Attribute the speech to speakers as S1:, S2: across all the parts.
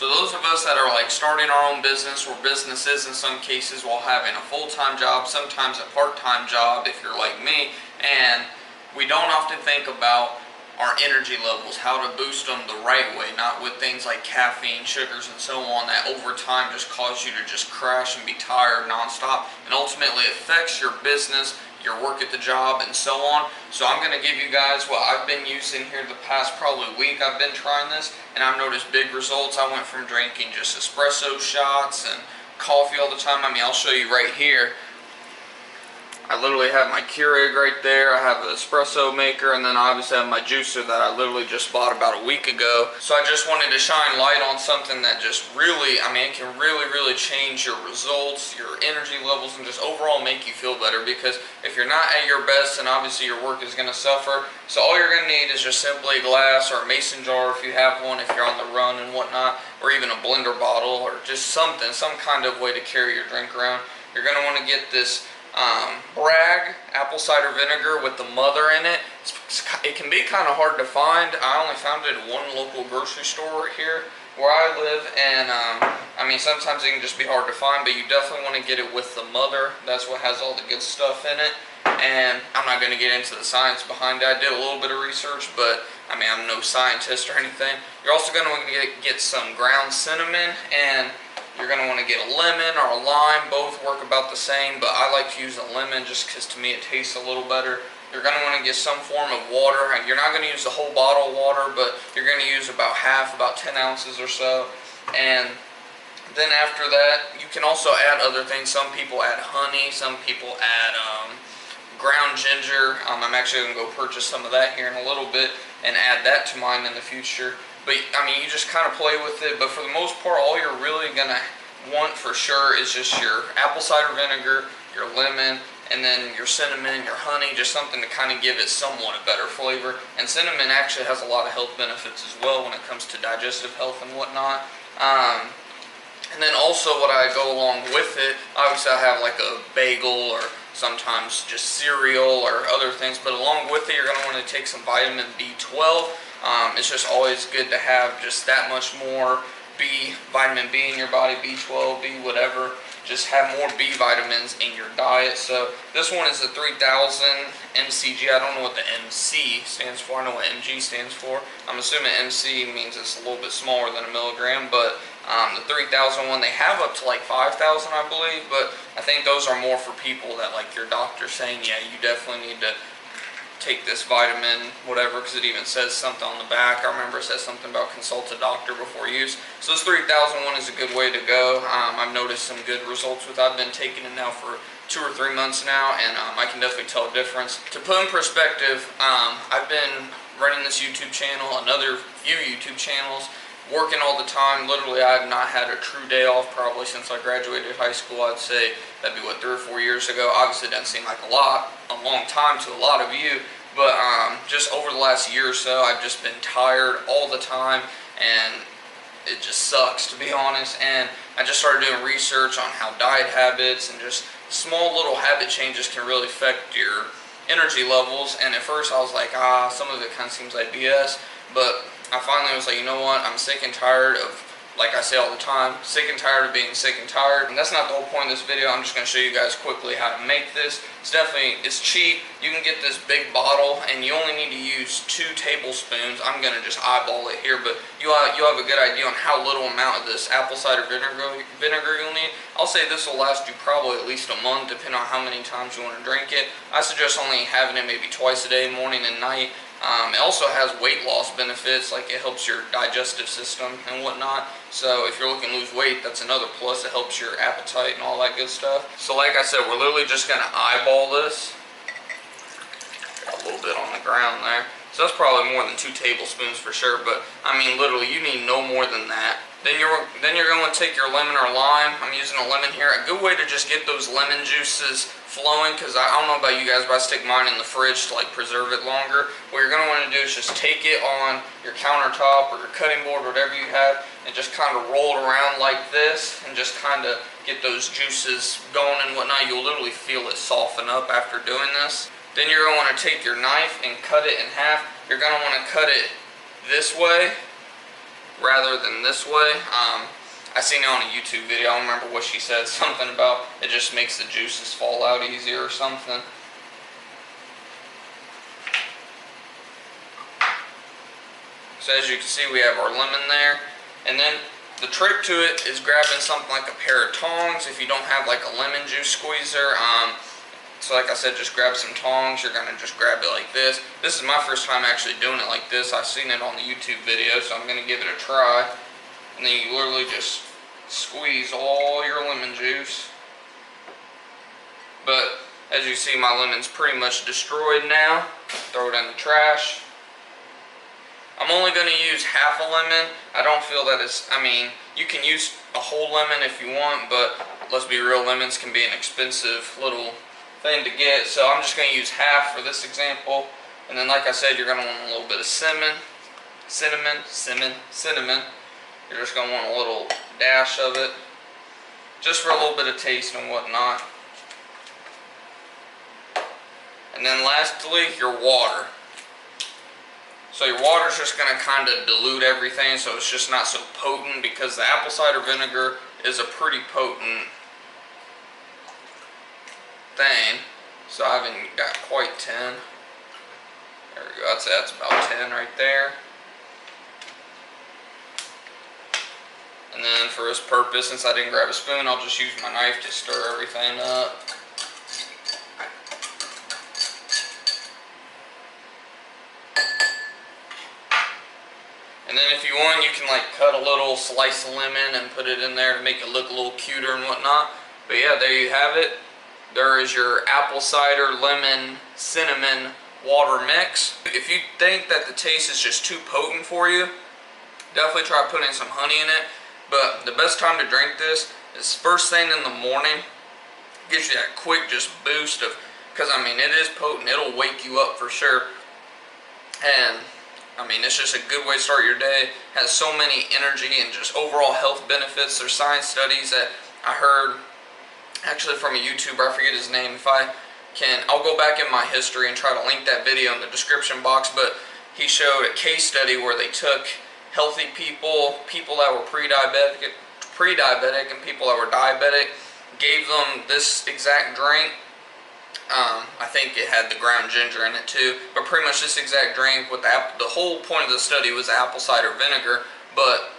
S1: So those of us that are like starting our own business or businesses in some cases while having a full-time job, sometimes a part-time job if you're like me, and we don't often think about our energy levels, how to boost them the right way, not with things like caffeine, sugars, and so on that over time just cause you to just crash and be tired nonstop, and ultimately affects your business, your work at the job, and so on. So I'm going to give you guys what I've been using here the past probably week. I've been trying this, and I've noticed big results. I went from drinking just espresso shots and coffee all the time. I mean, I'll show you right here. I literally have my Keurig right there. I have an espresso maker, and then I obviously have my juicer that I literally just bought about a week ago. So I just wanted to shine light on something that just really, I mean, it can really change your results, your energy levels, and just overall make you feel better. Because if you're not at your best, then obviously your work is going to suffer. So all you're going to need is just simply a glass or a mason jar if you have one, if you're on the run and whatnot, or even a blender bottle, or just something, some kind of way to carry your drink around. You're going to want to get this Bragg apple cider vinegar with the mother in it. It can be kind of hard to find. I only found it at one local grocery store here where I live, and I mean, sometimes it can just be hard to find, but you definitely want to get it with the mother. That's what has all the good stuff in it. And I'm not going to get into the science behind it. I did a little bit of research, but I mean, I'm no scientist or anything. You're also going to want to get some ground cinnamon, and you're going to want to get a lemon or a lime. Both work about the same, but I like to use a lemon just because to me it tastes a little better. You're going to want to get some form of water. You're not going to use the whole bottle of water, but you're going to use about half, about 10 ounces or so. And then after that, you can also add other things. Some people add honey, some people add ground ginger. I'm actually going to go purchase some of that here in a little bit and add that to mine in the future. But I mean, you just kind of play with it. But for the most part, all you're really going to want for sure is just your apple cider vinegar, your lemon, and then your cinnamon, your honey, just something to kind of give it somewhat a better flavor. And cinnamon actually has a lot of health benefits as well when it comes to digestive health and whatnot. And then also what I go along with it, obviously I have like a bagel or sometimes just cereal or other things, but along with it you're going to want to take some vitamin B12. It's just always good to have just that much more vitamin B in your body, B12, B whatever. Just have more B vitamins in your diet. So this one is a 3000 mcg. I don't know what the MC stands for. I know what mg stands for. I'm assuming MC means it's a little bit smaller than a milligram, but the 3000 one, they have up to like 5000, I believe, but I think those are more for people that like your doctor's saying, yeah, you definitely need to take this vitamin, whatever, because it even says something on the back. I remember it says something about consult a doctor before use. So this 3000 one is a good way to go. I've noticed some good results with it. I've been taking it now for 2 or 3 months now, and I can definitely tell a difference. To put in perspective, I've been running this YouTube channel, another few YouTube channels, working all the time. Literally, I have not had a true day off probably since I graduated high school. I'd say that'd be, what, 3 or 4 years ago. Obviously, it doesn't seem like a long time to a lot of you, but just over the last year or so, I've just been tired all the time, and it just sucks, to be honest. And I just started doing research on how diet habits and just small little habit changes can really affect your energy levels. And at first, I was like, some of it kind of seems like BS, but I finally was like, you know what, I'm sick and tired of, like I say all the time, sick and tired of being sick and tired. And that's not the whole point of this video. I'm just going to show you guys quickly how to make this. It's cheap. You can get this big bottle, and you only need to use 2 tablespoons. I'm going to just eyeball it here, but you have a good idea on how little amount of this apple cider vinegar you'll need. I'll say this will last you probably at least a month, depending on how many times you want to drink it. I suggest only having it maybe twice a day, morning and night. It also has weight loss benefits, like it helps your digestive system and whatnot. So if you're looking to lose weight, that's another plus. It helps your appetite and all that good stuff. So like I said, we're literally just going to eyeball this. Got a little bit on the ground there. So that's probably more than 2 tablespoons for sure, but I mean literally you need no more than that. Then you're going to take your lemon or lime. I'm using a lemon here. A good way to just get those lemon juices flowing, because I don't know about you guys, but I stick mine in the fridge to like preserve it longer. What you're going to want to do is just take it on your countertop or your cutting board, whatever you have, and just kind of roll it around like this and just kind of get those juices going and whatnot. You'll literally feel it soften up after doing this. Then you're going to want to take your knife and cut it in half. You're going to want to cut it this way, rather than this way. I seen it on a YouTube video. I don't remember what she said. Something about it just makes the juices fall out easier or something. So as you can see, we have our lemon there. And then the trick to it is grabbing something like a pair of tongs if you don't have like a lemon juice squeezer. So like I said, just grab some tongs. You're going to just grab it like this. This is my first time actually doing it like this. I've seen it on the YouTube video, so I'm going to give it a try. And then you literally just squeeze all your lemon juice. But as you see, my lemon's pretty much destroyed now. Throw it in the trash. I'm only going to use half a lemon. I don't feel that it's, I mean, you can use a whole lemon if you want, but let's be real, lemons can be an expensive little thing to get. So I'm just going to use half for this example. And then like I said, you're going to want a little bit of cinnamon. You're just going to want a little dash of it, just for a little bit of taste and whatnot. And then lastly, your water. So your water is just going to kind of dilute everything, so it's just not so potent, because the apple cider vinegar is a pretty potent thing. So I haven't got quite 10. There we go, that's about 10 right there. And then for this purpose, since I didn't grab a spoon, I'll just use my knife to stir everything up. And then if you want, you can like cut a little slice of lemon and put it in there to make it look a little cuter and whatnot. But yeah, there you have it. There is your apple cider lemon cinnamon water mix. If you think that the taste is just too potent for you, definitely try putting some honey in it. But the best time to drink this is first thing in the morning. Gives you that quick just boost of, because I mean it is potent, it'll wake you up for sure. And I mean, it's just a good way to start your day. Has so many energy and just overall health benefits. There's science studies that I heard actually from a YouTuber, I forget his name. If I can, I'll go back in my history and try to link that video in the description box. But he showed a case study where they took healthy people, people that were pre-diabetic and people that were diabetic, gave them this exact drink. I think it had the ground ginger in it too, but pretty much this exact drink with the whole point of the study was apple cider vinegar. But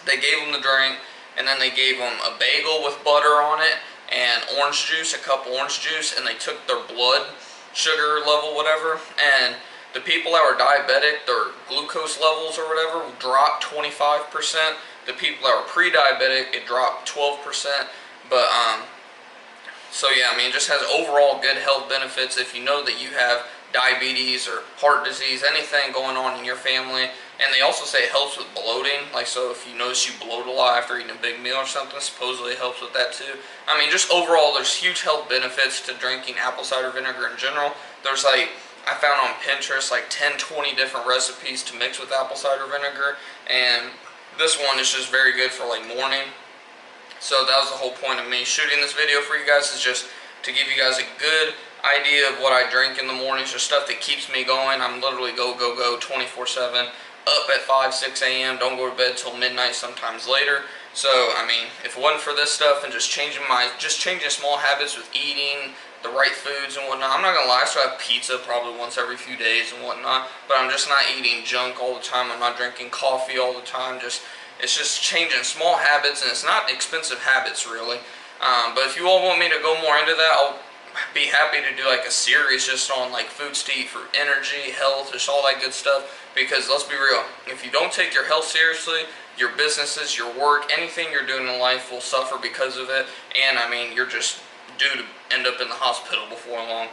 S1: they gave them the drink, and then they gave them a bagel with butter on it and orange juice, a cup of orange juice, and they took their blood sugar level, whatever, and the people that were diabetic, their glucose levels or whatever dropped 25%. The people that were pre-diabetic, it dropped 12%. But so yeah, I mean, it just has overall good health benefits. If you know that you have diabetes or heart disease, anything going on in your family. And they also say it helps with bloating. Like, so if you notice you bloat a lot after eating a big meal or something, supposedly it helps with that too. I mean, just overall, there's huge health benefits to drinking apple cider vinegar in general. There's like, I found on Pinterest like 10, 20 different recipes to mix with apple cider vinegar. And this one is just very good for like morning. So that was the whole point of me shooting this video for you guys, is just to give you guys a good idea of what I drink in the mornings, or stuff that keeps me going. I'm literally go 24/7, up at 5, 6 a.m. Don't go to bed till midnight, sometimes later. So I mean, if it wasn't for this stuff and just changing small habits with eating the right foods and whatnot, I'm not gonna lie, I still have pizza probably once every few days and whatnot, but I'm just not eating junk all the time. I'm not drinking coffee all the time. It's just changing small habits, and it's not expensive habits really. But if you all want me to go more into that, I'll be happy to do like a series just on like foods to eat for energy, health, just all that good stuff. Because let's be real, if you don't take your health seriously, your businesses, your work, anything you're doing in life will suffer because of it. And I mean, you're just due to end up in the hospital before long.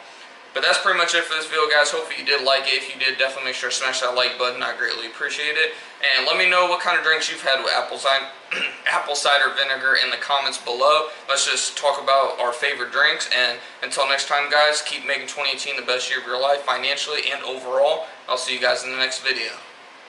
S1: But that's pretty much it for this video, guys. Hopefully you did like it. If you did, definitely make sure to smash that like button. I greatly appreciate it. And let me know what kind of drinks you've had with apple cider vinegar in the comments below. Let's just talk about our favorite drinks. And until next time, guys, keep making 2018 the best year of your life, financially and overall. I'll see you guys in the next video.